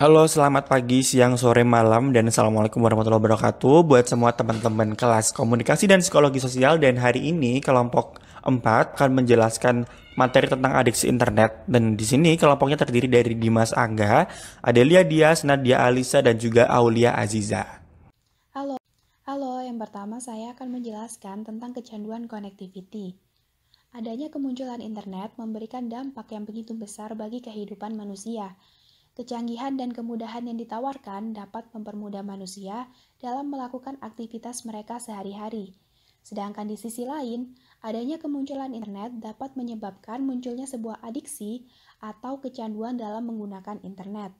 Halo, selamat pagi, siang, sore, malam, dan Assalamualaikum warahmatullahi wabarakatuh buat semua teman-teman kelas komunikasi dan psikologi sosial. Dan hari ini kelompok 4 akan menjelaskan materi tentang adiksi internet. Dan di sini kelompoknya terdiri dari Dimas Angga, Adelia Dias, Nadia Alisa, dan juga Aulia Aziza. Halo, halo. Yang pertama saya akan menjelaskan tentang kecanduan connectivity. Adanya kemunculan internet memberikan dampak yang begitu besar bagi kehidupan manusia. Kecanggihan dan kemudahan yang ditawarkan dapat mempermudah manusia dalam melakukan aktivitas mereka sehari-hari. Sedangkan di sisi lain, adanya kemunculan internet dapat menyebabkan munculnya sebuah adiksi atau kecanduan dalam menggunakan internet.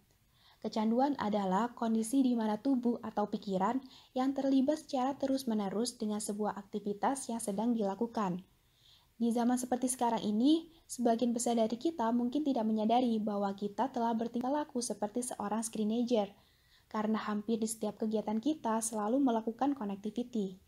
Kecanduan adalah kondisi di mana tubuh atau pikiran yang terlibat secara terus-menerus dengan sebuah aktivitas yang sedang dilakukan. Di zaman seperti sekarang ini, sebagian besar dari kita mungkin tidak menyadari bahwa kita telah bertingkah laku seperti seorang screenager, karena hampir di setiap kegiatan kita selalu melakukan connectivity.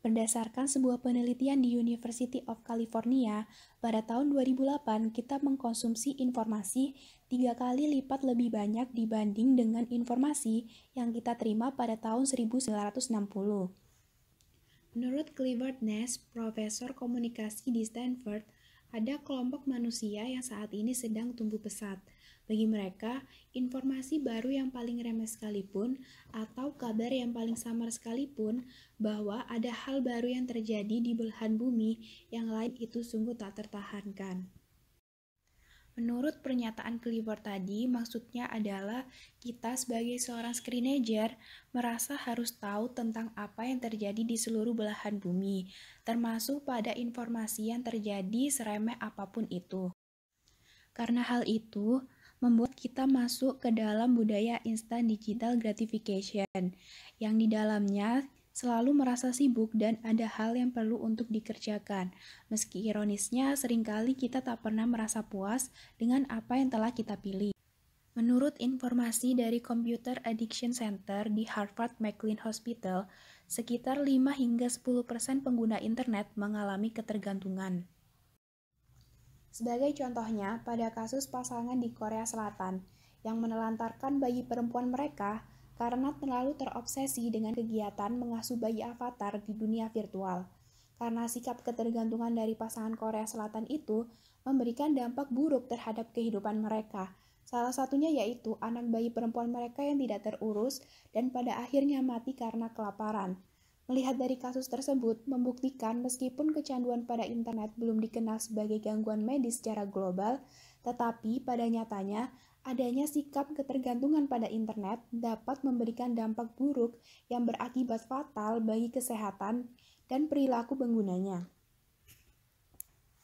Berdasarkan sebuah penelitian di University of California, pada tahun 2008 kita mengkonsumsi informasi 3 kali lipat lebih banyak dibanding dengan informasi yang kita terima pada tahun 1960. Menurut Clifford Nash, profesor komunikasi di Stanford, ada kelompok manusia yang saat ini sedang tumbuh pesat. Bagi mereka, informasi baru yang paling remeh sekalipun atau kabar yang paling samar sekalipun bahwa ada hal baru yang terjadi di belahan bumi yang lain itu sungguh tak tertahankan. Menurut pernyataan Clifford tadi, maksudnya adalah kita sebagai seorang screenager merasa harus tahu tentang apa yang terjadi di seluruh belahan bumi, termasuk pada informasi yang terjadi seremeh apapun itu. Karena hal itu, membuat kita masuk ke dalam budaya instant digital gratification, yang di dalamnya selalu merasa sibuk dan ada hal yang perlu untuk dikerjakan. Meski ironisnya, seringkali kita tak pernah merasa puas dengan apa yang telah kita pilih. Menurut informasi dari Computer Addiction Center di Harvard McLean Hospital, sekitar 5 hingga 10% pengguna internet mengalami ketergantungan. Sebagai contohnya, pada kasus pasangan di Korea Selatan yang menelantarkan bayi perempuan mereka karena terlalu terobsesi dengan kegiatan mengasuh bayi avatar di dunia virtual. Karena sikap ketergantungan dari pasangan Korea Selatan itu memberikan dampak buruk terhadap kehidupan mereka. Salah satunya yaitu anak bayi perempuan mereka yang tidak terurus dan pada akhirnya mati karena kelaparan. Melihat dari kasus tersebut, membuktikan meskipun kecanduan pada internet belum dikenal sebagai gangguan medis secara global, tetapi pada nyatanya, adanya sikap ketergantungan pada internet dapat memberikan dampak buruk yang berakibat fatal bagi kesehatan dan perilaku penggunanya.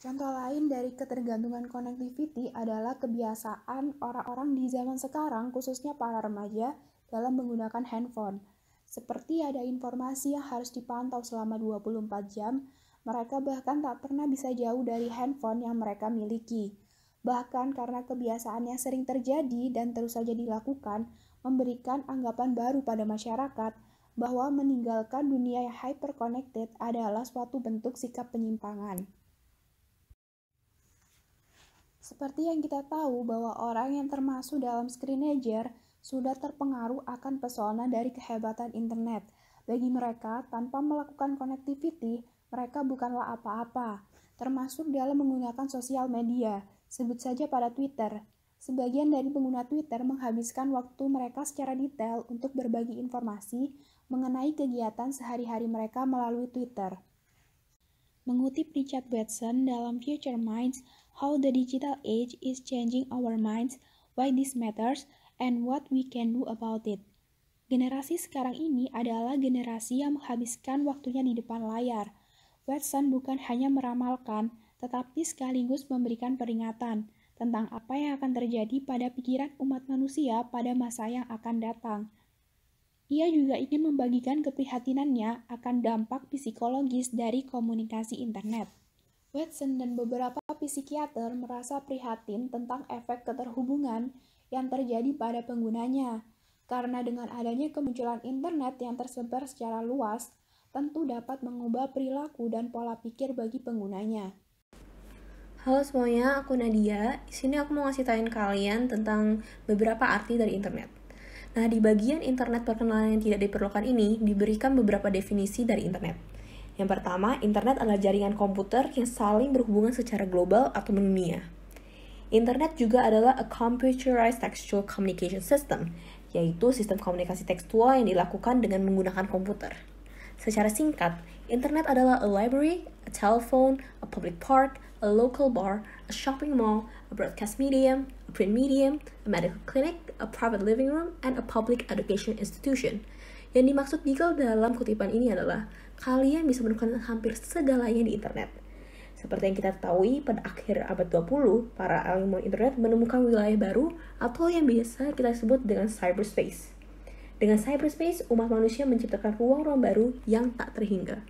Contoh lain dari ketergantungan connectivity adalah kebiasaan orang-orang di zaman sekarang, khususnya para remaja, dalam menggunakan handphone. Seperti ada informasi yang harus dipantau selama 24 jam, mereka bahkan tak pernah bisa jauh dari handphone yang mereka miliki. Bahkan karena kebiasaan yang sering terjadi dan terus saja dilakukan, memberikan anggapan baru pada masyarakat bahwa meninggalkan dunia yang hyper-connected adalah suatu bentuk sikap penyimpangan. Seperti yang kita tahu bahwa orang yang termasuk dalam screenager sudah terpengaruh akan pesona dari kehebatan internet. Bagi mereka, tanpa melakukan connectivity, mereka bukanlah apa-apa, termasuk dalam menggunakan sosial media, sebut saja pada Twitter. Sebagian dari pengguna Twitter menghabiskan waktu mereka secara detail untuk berbagi informasi mengenai kegiatan sehari-hari mereka melalui Twitter. Mengutip Richard Watson dalam Future Minds, How the Digital Age is Changing Our Minds, Why This Matters, and What We Can Do About It. Generasi sekarang ini adalah generasi yang menghabiskan waktunya di depan layar. Watson bukan hanya meramalkan, tetapi sekaligus memberikan peringatan tentang apa yang akan terjadi pada pikiran umat manusia pada masa yang akan datang. Ia juga ingin membagikan keprihatinannya akan dampak psikologis dari komunikasi internet. Watson dan beberapa psikiater merasa prihatin tentang efek keterhubungan yang terjadi pada penggunanya, karena dengan adanya kemunculan internet yang tersebar secara luas, tentu dapat mengubah perilaku dan pola pikir bagi penggunanya. Halo semuanya, aku Nadia. Di sini aku mau ngasih tauin kalian tentang beberapa arti dari internet. Nah, di bagian internet perkenalan yang tidak diperlukan ini, diberikan beberapa definisi dari internet. Yang pertama, internet adalah jaringan komputer yang saling berhubungan secara global atau mendunia. Internet juga adalah a computerized textual communication system, yaitu sistem komunikasi tekstual yang dilakukan dengan menggunakan komputer. Secara singkat, internet adalah a library, a telephone, a public park, a local bar, a shopping mall, a broadcast medium, a print medium, a medical clinic, a private living room, and a public education institution. Yang dimaksud Beagle dalam kutipan ini adalah, kalian bisa menemukan hampir segalanya di internet. Seperti yang kita ketahui, pada akhir abad 20, para ilmuwan internet menemukan wilayah baru atau yang biasa kita sebut dengan cyberspace. Dengan cyberspace, umat manusia menciptakan ruang-ruang baru yang tak terhingga.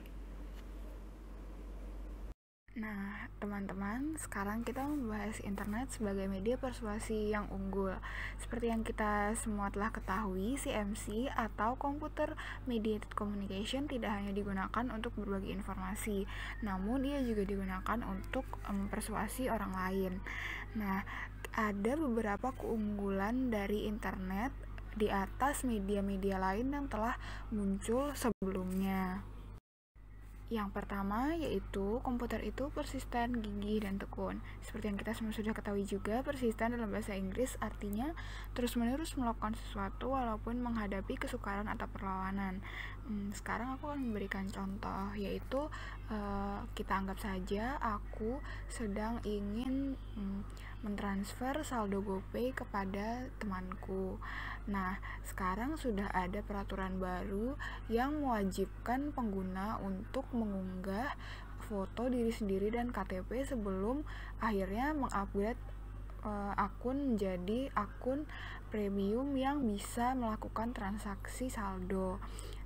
Nah, teman-teman, sekarang kita membahas internet sebagai media persuasi yang unggul. Seperti yang kita semua telah ketahui, CMC atau Computer Mediated Communication tidak hanya digunakan untuk berbagi informasi, namun ia juga digunakan untuk mempersuasi orang lain. Nah, ada beberapa keunggulan dari internet di atas media-media lain yang telah muncul sebelumnya. Yang pertama yaitu komputer itu persisten, gigih, dan tekun. Seperti yang kita semua sudah ketahui juga, persisten dalam bahasa Inggris artinya terus-menerus melakukan sesuatu walaupun menghadapi kesukaran atau perlawanan. Sekarang aku akan memberikan contoh, yaitu kita anggap saja aku sedang ingin mentransfer saldo GoPay kepada temanku. Nah, sekarang sudah ada peraturan baru yang mewajibkan pengguna untuk mengunggah foto diri sendiri dan KTP sebelum akhirnya mengupgrade akun menjadi akun premium yang bisa melakukan transaksi saldo.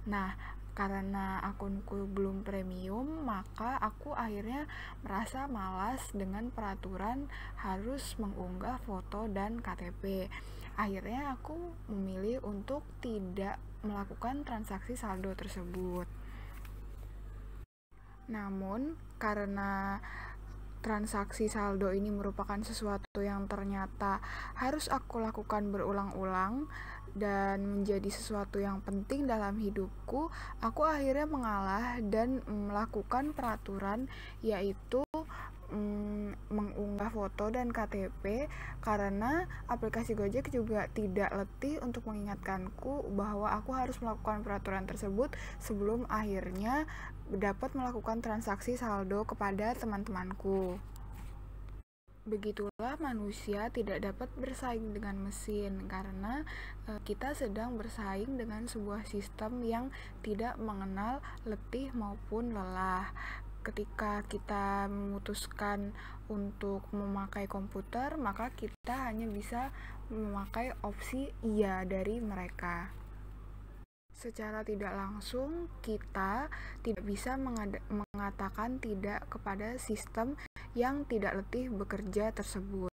Nah, karena akunku belum premium, maka aku akhirnya merasa malas dengan peraturan harus mengunggah foto dan KTP. Akhirnya aku memilih untuk tidak melakukan transaksi saldo tersebut. Namun, karena transaksi saldo ini merupakan sesuatu yang ternyata harus aku lakukan berulang-ulang dan menjadi sesuatu yang penting dalam hidupku, aku akhirnya mengalah dan melakukan peraturan, yaitu mengunggah foto dan KTP, karena aplikasi Gojek juga tidak letih untuk mengingatkanku bahwa aku harus melakukan peraturan tersebut sebelum akhirnya dapat melakukan transaksi saldo kepada teman-temanku. Begitulah manusia tidak dapat bersaing dengan mesin, karena kita sedang bersaing dengan sebuah sistem yang tidak mengenal letih maupun lelah. Ketika kita memutuskan untuk memakai komputer, maka kita hanya bisa memakai opsi iya dari mereka. Secara tidak langsung, kita tidak bisa mengatakan tidak kepada sistem yang tidak letih bekerja tersebut.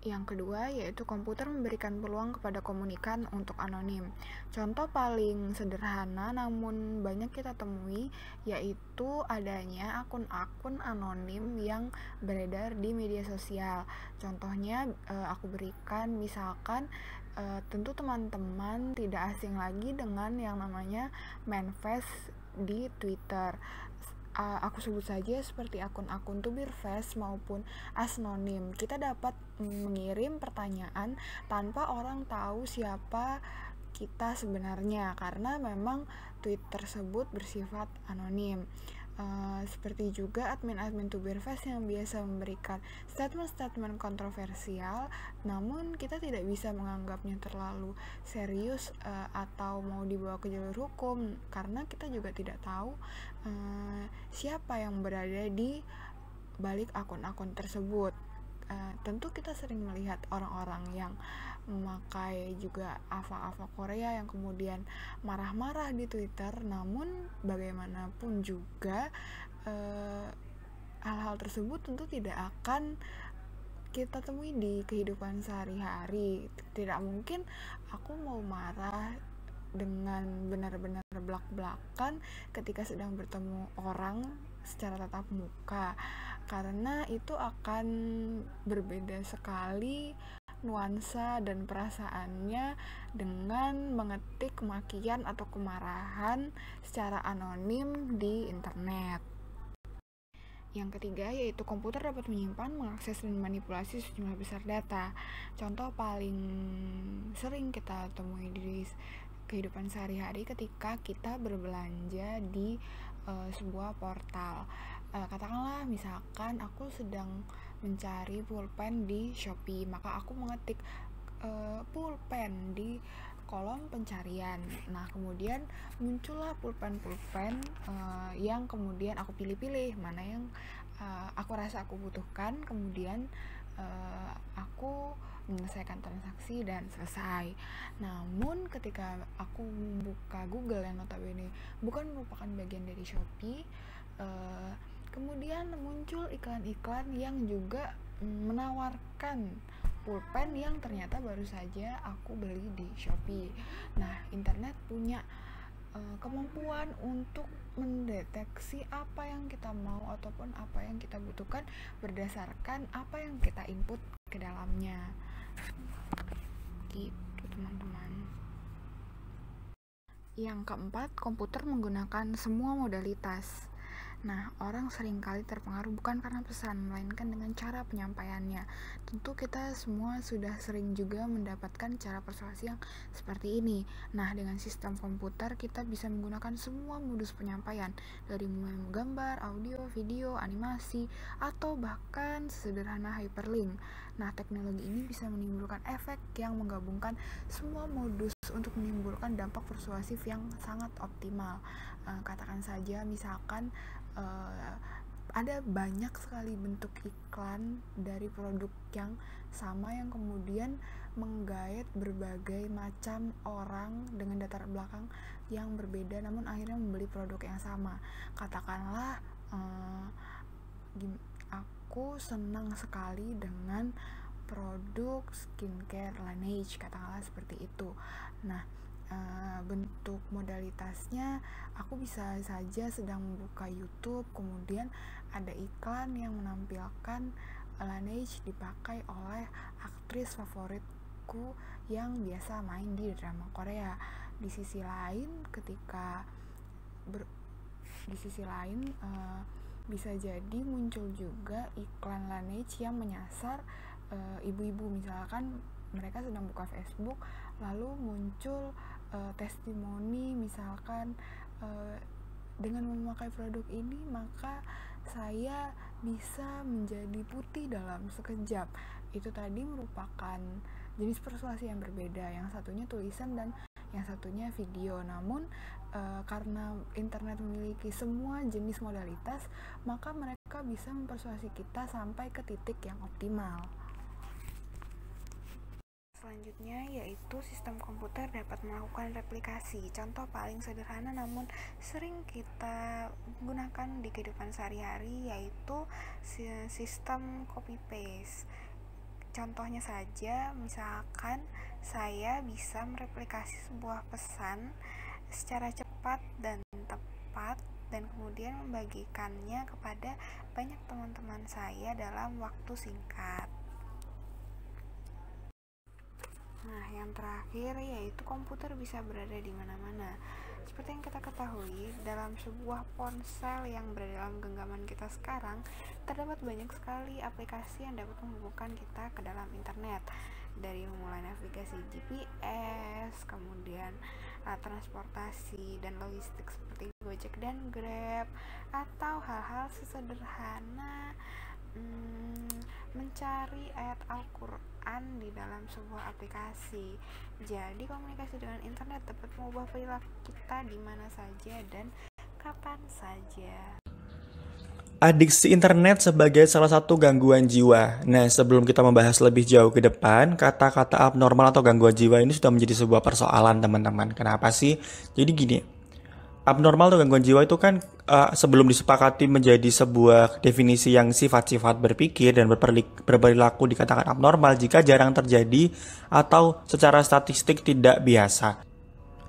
Yang kedua, yaitu komputer memberikan peluang kepada komunikan untuk anonim. Contoh paling sederhana namun banyak kita temui, yaitu adanya akun-akun anonim yang beredar di media sosial. Contohnya aku berikan, misalkan tentu teman-teman tidak asing lagi dengan yang namanya manifest di Twitter. Aku sebut saja seperti akun-akun Tubirfest maupun Asnonim. Kita dapat mengirim pertanyaan tanpa orang tahu siapa kita sebenarnya, karena memang tweet tersebut bersifat anonim. Seperti juga admin-admin Tubirfest yang biasa memberikan statement-statement kontroversial, namun kita tidak bisa menganggapnya terlalu serius atau mau dibawa ke jalur hukum, karena kita juga tidak tahu siapa yang berada di balik akun-akun tersebut. Tentu kita sering melihat orang-orang yang memakai juga ava-ava Korea yang kemudian marah-marah di Twitter, namun bagaimanapun juga hal-hal tersebut tentu tidak akan kita temui di kehidupan sehari-hari. Tidak mungkin aku mau marah dengan benar-benar belak-belakan ketika sedang bertemu orang secara tatap muka. karena itu akan berbeda sekali nuansa dan perasaannya dengan mengetik kemakian atau kemarahan secara anonim di internet. Yang ketiga yaitu komputer dapat menyimpan, mengakses, dan manipulasi sejumlah besar data. Contoh paling sering kita temui di kehidupan sehari-hari ketika kita berbelanja di sebuah portal. Katakanlah misalkan aku sedang mencari pulpen di Shopee, maka aku mengetik pulpen di kolom pencarian. Nah, kemudian muncullah pulpen-pulpen yang kemudian aku pilih-pilih mana yang aku rasa aku butuhkan, kemudian aku menyelesaikan transaksi dan selesai. Namun ketika aku membuka Google yang notabene bukan merupakan bagian dari Shopee, kemudian muncul iklan-iklan yang juga menawarkan pulpen yang ternyata baru saja aku beli di Shopee. Nah, internet punya kemampuan untuk mendeteksi apa yang kita mau ataupun apa yang kita butuhkan berdasarkan apa yang kita input ke dalamnya. Gitu, teman-teman. Yang keempat, komputer menggunakan semua modalitas. Nah, orang seringkali terpengaruh bukan karena pesan, melainkan dengan cara penyampaiannya. Tentu kita semua sudah sering juga mendapatkan cara persuasi yang seperti ini. Nah, dengan sistem komputer kita bisa menggunakan semua modus penyampaian, dari mulai gambar, audio, video, animasi, atau bahkan sederhana hyperlink. Nah, teknologi ini bisa menimbulkan efek yang menggabungkan semua modus untuk menimbulkan dampak persuasif yang sangat optimal. Katakan saja misalkan ada banyak sekali bentuk iklan dari produk yang sama yang kemudian menggait berbagai macam orang dengan latar belakang yang berbeda namun akhirnya membeli produk yang sama. Katakanlah aku senang sekali dengan produk skincare Laneige, katakanlah seperti itu. Nah, bentuk modalitasnya aku bisa saja sedang membuka YouTube, kemudian ada iklan yang menampilkan Laneige dipakai oleh aktris favoritku yang biasa main di drama Korea. Di sisi lain bisa jadi muncul juga iklan Laneige yang menyasar ibu-ibu, misalkan mereka sedang buka Facebook lalu muncul testimoni misalkan dengan memakai produk ini maka saya bisa menjadi putih dalam sekejap. Itu tadi merupakan jenis persuasi yang berbeda, yang satunya tulisan dan yang satunya video. Namun karena internet memiliki semua jenis modalitas, maka mereka bisa mempersuasi kita sampai ke titik yang optimal. Selanjutnya yaitu sistem komputer dapat melakukan replikasi. Contoh paling sederhana namun sering kita gunakan di kehidupan sehari-hari yaitu sistem copy paste. Contohnya saja, misalkan saya bisa mereplikasi sebuah pesan secara cepat dan tepat dan kemudian membagikannya kepada banyak teman-teman saya dalam waktu singkat. Nah, yang terakhir yaitu komputer bisa berada di mana-mana. Seperti yang kita ketahui, dalam sebuah ponsel yang berada dalam genggaman kita sekarang, terdapat banyak sekali aplikasi yang dapat menghubungkan kita ke dalam internet. Dari mulai navigasi GPS, kemudian transportasi dan logistik seperti Gojek dan Grab, atau hal-hal sesederhana mencari ayat Al-Quran di dalam sebuah aplikasi. Jadi komunikasi dengan internet dapat mengubah perilaku kita di mana saja dan kapan saja. Adiksi internet sebagai salah satu gangguan jiwa. Nah, sebelum kita membahas lebih jauh ke depan, kata-kata abnormal atau gangguan jiwa ini sudah menjadi sebuah persoalan, teman-teman. Kenapa sih? Jadi gini, abnormal atau gangguan jiwa itu kan sebelum disepakati menjadi sebuah definisi yang sifat-sifat berpikir dan berperilaku dikatakan abnormal jika jarang terjadi atau secara statistik tidak biasa.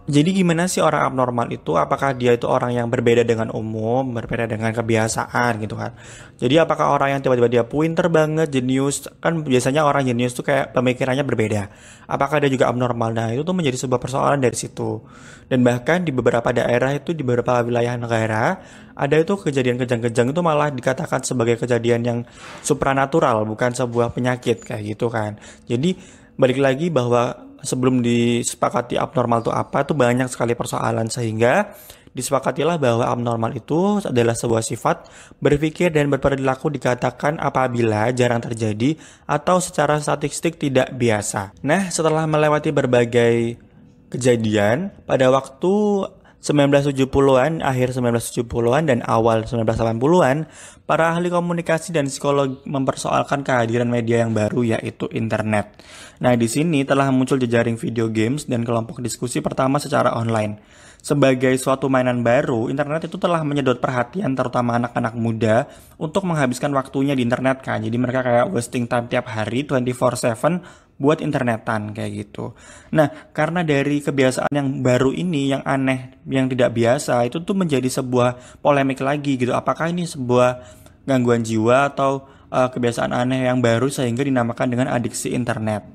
Jadi gimana sih orang abnormal itu? Apakah dia itu orang yang berbeda dengan umum, berbeda dengan kebiasaan gitu kan? Jadi apakah orang yang tiba-tiba dia pinter banget, jenius, kan biasanya orang jenius tuh kayak pemikirannya berbeda. Apakah dia juga abnormal? Nah itu tuh menjadi sebuah persoalan dari situ. Dan bahkan di beberapa daerah itu, di beberapa wilayah negara, ada itu kejadian kejang-kejang itu malah dikatakan sebagai kejadian yang supranatural, bukan sebuah penyakit kayak gitu kan. Jadi balik lagi bahwa sebelum disepakati abnormal itu apa tuh banyak sekali persoalan, sehingga disepakatilah bahwa abnormal itu adalah sebuah sifat berpikir dan berperilaku dikatakan apabila jarang terjadi atau secara statistik tidak biasa. Nah, setelah melewati berbagai kejadian pada waktu 1970-an, akhir 1970-an dan awal 1980-an, para ahli komunikasi dan psikologi mempersoalkan kehadiran media yang baru, yaitu internet. Nah, di sini telah muncul jejaring video games dan kelompok diskusi pertama secara online. Sebagai suatu mainan baru, internet itu telah menyedot perhatian terutama anak-anak muda untuk menghabiskan waktunya di internet kan. Jadi mereka kayak wasting time tiap hari 24/7 buat internetan kayak gitu. Nah, karena dari kebiasaan yang baru ini, yang aneh, yang tidak biasa, itu tuh menjadi sebuah polemik lagi gitu. Apakah ini sebuah gangguan jiwa atau kebiasaan aneh yang baru sehingga dinamakan dengan adiksi internet?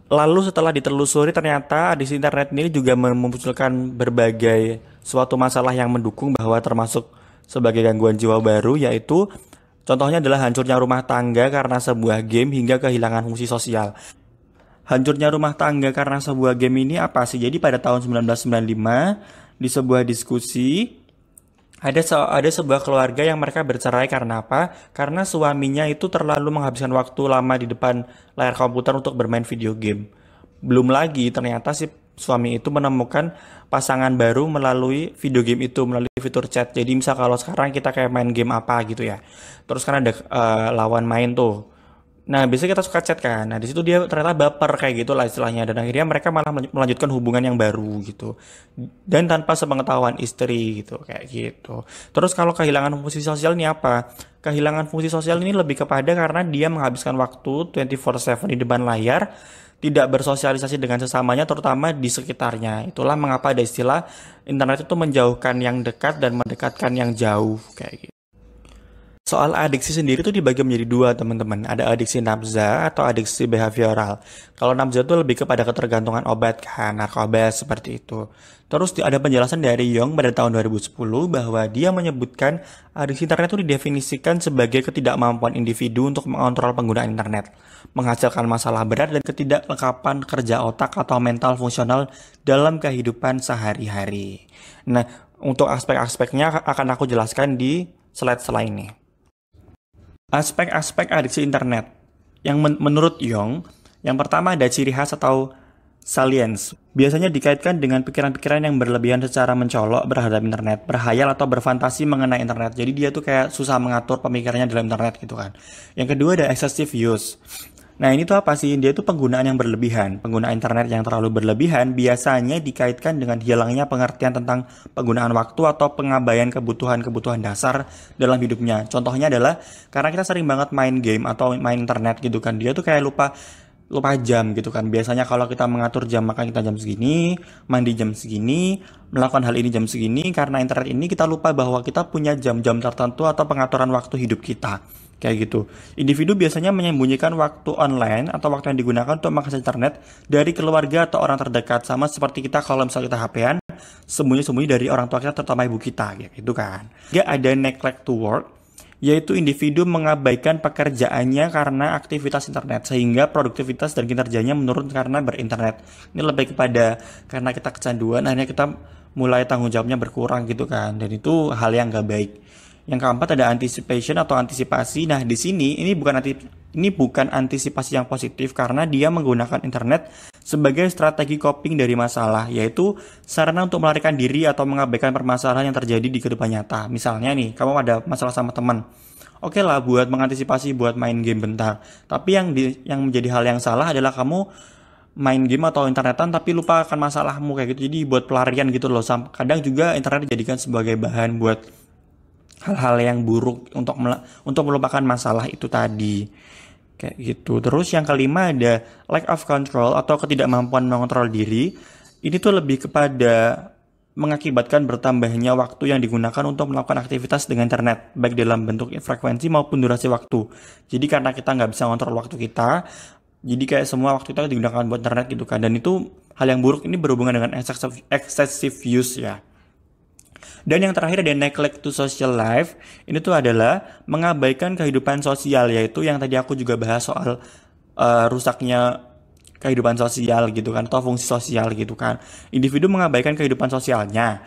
Lalu setelah ditelusuri ternyata adiksi internet ini juga memunculkan berbagai suatu masalah yang mendukung bahwa termasuk sebagai gangguan jiwa baru, yaitu contohnya adalah hancurnya rumah tangga karena sebuah game hingga kehilangan fungsi sosial. Hancurnya rumah tangga karena sebuah game ini apa sih? Jadi pada tahun 1995 di sebuah diskusi ada sebuah keluarga yang mereka bercerai karena apa? Karena suaminya itu terlalu menghabiskan waktu lama di depan layar komputer untuk bermain video game. Belum lagi ternyata si suami itu menemukan pasangan baru melalui video game itu, melalui fitur chat. Jadi misal kalau sekarang kita kayak main game apa gitu ya, terus kan ada lawan main tuh. Nah, biasanya kita suka chat kan. Nah, di situ dia ternyata baper kayak gitu lah istilahnya. Dan akhirnya mereka malah melanjutkan hubungan yang baru gitu. Dan tanpa sepengetahuan istri gitu, kayak gitu. Terus kalau kehilangan fungsi sosial ini apa? Kehilangan fungsi sosial ini lebih kepada karena dia menghabiskan waktu 24/7 di depan layar, tidak bersosialisasi dengan sesamanya, terutama di sekitarnya. Itulah mengapa ada istilah internet itu menjauhkan yang dekat dan mendekatkan yang jauh, kayak gitu. Soal adiksi sendiri tuh dibagi menjadi dua, teman-teman. Ada adiksi nafza atau adiksi behavioral. Kalau nafza itu lebih kepada ketergantungan obat kan, narkoba seperti itu. Terus ada penjelasan dari Young pada tahun 2010 bahwa dia menyebutkan adiksi internet itu didefinisikan sebagai ketidakmampuan individu untuk mengontrol penggunaan internet, menghasilkan masalah berat dan ketidaklengkapan kerja otak atau mental fungsional dalam kehidupan sehari-hari. Nah, untuk aspek-aspeknya akan aku jelaskan di slide selanjutnya. Aspek-aspek adiksi internet yang menurut Young, yang pertama ada ciri khas atau salience. Biasanya dikaitkan dengan pikiran-pikiran yang berlebihan secara mencolok berhadap internet, berhayal atau berfantasi mengenai internet. Jadi dia tuh kayak susah mengatur pemikirannya dalam internet gitu kan. Yang kedua ada excessive use. Nah ini tuh apa sih? Dia tuh penggunaan yang berlebihan. Penggunaan internet yang terlalu berlebihan biasanya dikaitkan dengan hilangnya pengertian tentang penggunaan waktu atau pengabaian kebutuhan-kebutuhan dasar dalam hidupnya. Contohnya adalah karena kita sering banget main game atau main internet gitu kan. Dia tuh kayak lupa jam gitu kan. Biasanya kalau kita mengatur jam, makan kita jam segini, mandi jam segini, melakukan hal ini jam segini. Karena internet ini kita lupa bahwa kita punya jam-jam tertentu atau pengaturan waktu hidup kita. Kayak gitu. Individu biasanya menyembunyikan waktu online atau waktu yang digunakan untuk mengakses internet dari keluarga atau orang terdekat. Sama seperti kita kalau misalnya kita HP-an, sembunyi-sembunyi dari orang tua kita, terutama ibu kita, gitu kan. Juga ada neglect to work, yaitu individu mengabaikan pekerjaannya karena aktivitas internet, sehingga produktivitas dan kinerjanya menurun karena berinternet. Ini lebih kepada karena kita kecanduan, akhirnya kita mulai tanggung jawabnya berkurang gitu kan, dan itu hal yang gak baik. Yang keempat ada anticipation atau antisipasi. Nah, di sini ini bukan antisipasi yang positif karena dia menggunakan internet sebagai strategi coping dari masalah, yaitu sarana untuk melarikan diri atau mengabaikan permasalahan yang terjadi di kehidupan nyata. Misalnya nih, kamu ada masalah sama teman. Oke lah buat mengantisipasi buat main game bentar. Tapi yang menjadi hal yang salah adalah kamu main game atau internetan tapi lupa akan masalahmu kayak gitu. Jadi buat pelarian gitu loh. Kadang juga internet dijadikan sebagai bahan buat hal-hal yang buruk untuk melupakan masalah itu tadi. Kayak gitu. Terus yang kelima ada lack of control atau ketidakmampuan mengontrol diri. Ini tuh lebih kepada mengakibatkan bertambahnya waktu yang digunakan untuk melakukan aktivitas dengan internet, baik dalam bentuk frekuensi maupun durasi waktu. Jadi karena kita nggak bisa ngontrol waktu kita, jadi kayak semua waktu kita digunakan buat internet gitu kan. Dan itu hal yang buruk, ini berhubungan dengan excessive use ya. Dan yang terakhir ada neglect to social life. Ini tuh adalah mengabaikan kehidupan sosial, yaitu yang tadi aku juga bahas soal rusaknya kehidupan sosial gitu kan, atau fungsi sosial gitu kan. Individu mengabaikan kehidupan sosialnya,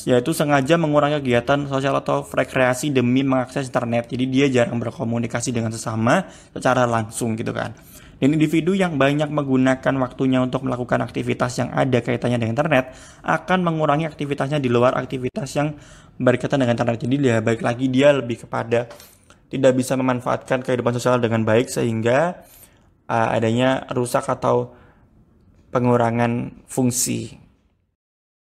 yaitu sengaja mengurangi kegiatan sosial atau rekreasi demi mengakses internet. Jadi dia jarang berkomunikasi dengan sesama secara langsung gitu kan. Dan individu yang banyak menggunakan waktunya untuk melakukan aktivitas yang ada kaitannya dengan internet akan mengurangi aktivitasnya di luar aktivitas yang berkaitan dengan internet. Jadi dia balik lagi, dia lebih kepada tidak bisa memanfaatkan kehidupan sosial dengan baik, sehingga adanya rusak atau pengurangan fungsi